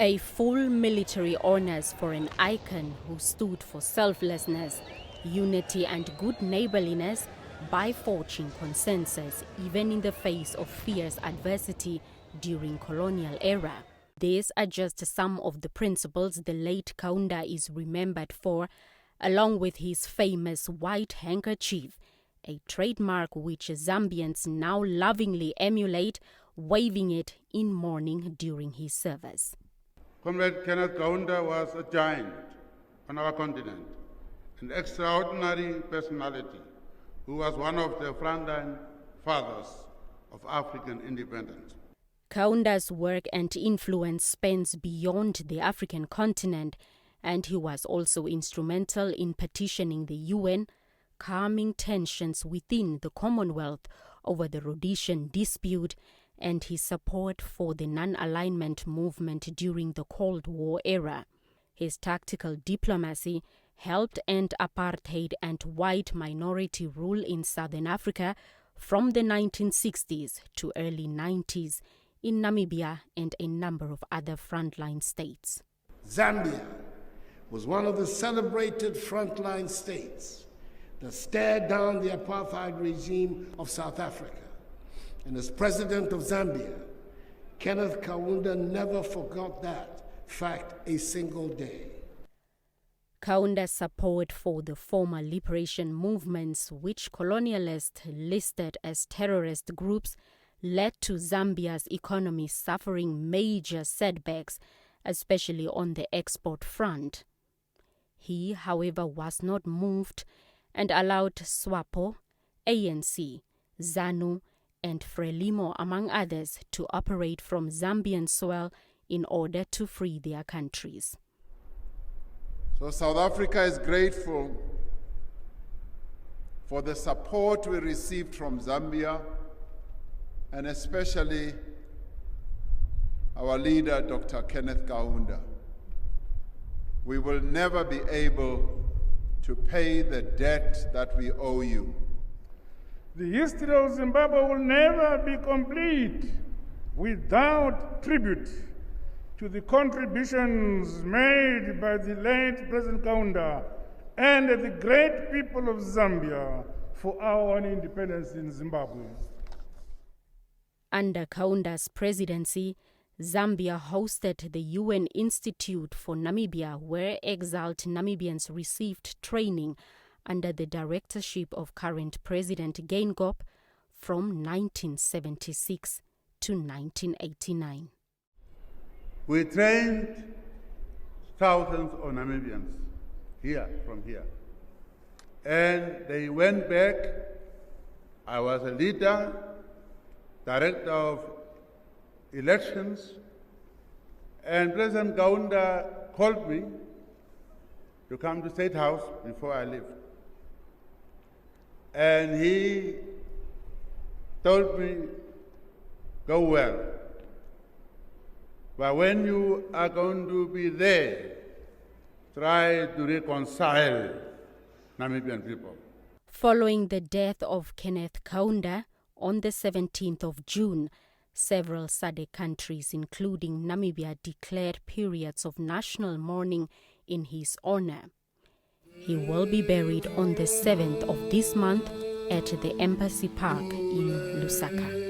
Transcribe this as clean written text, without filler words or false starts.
A full military honors for an icon who stood for selflessness, unity and good neighborliness by forging consensus even in the face of fierce adversity during colonial era. These are just some of the principles the late Kaunda is remembered for, along with his famous white handkerchief, a trademark which Zambians now lovingly emulate, waving it in mourning during his service. Comrade Kenneth Kaunda was a giant on our continent, an extraordinary personality who was one of the frontline fathers of African independence. Kaunda's work and influence spans beyond the African continent, and he was also instrumental in petitioning the UN, calming tensions within the Commonwealth over the Rhodesian dispute, and his support for the non-alignment movement during the Cold War era. His tactical diplomacy helped end apartheid and white minority rule in Southern Africa from the 1960s to early 90s in Namibia and a number of other frontline states. Zambia was one of the celebrated frontline states that stared down the apartheid regime of South Africa. And as president of Zambia, Kenneth Kaunda never forgot that fact a single day. Kaunda's support for the former liberation movements, which colonialists listed as terrorist groups, led to Zambia's economy suffering major setbacks, especially on the export front. He, however, was not moved and allowed SWAPO, ANC, ZANU, and FRELIMO, among others, to operate from Zambian soil in order to free their countries. So South Africa is grateful for the support we received from Zambia, and especially our leader, Dr. Kenneth Kaunda. We will never be able to pay the debt that we owe you. The history of Zimbabwe will never be complete without tribute to the contributions made by the late President Kaunda and the great people of Zambia for our independence in Zimbabwe. Under Kaunda's presidency, Zambia hosted the UN Institute for Namibia, where exiled Namibians received training under the directorship of current President Geingob from 1976 to 1989. We trained thousands of Namibians from here. And they went back. I was a leader, director of elections, and President Kaunda called me to come to State House before I left. And he told me, go well. But when you are going to be there, try to reconcile Namibian people. Following the death of Kenneth Kaunda on the 17th of June, several SADC countries, including Namibia, declared periods of national mourning in his honor. He will be buried on the 7th of this month at the Embassy Park in Lusaka.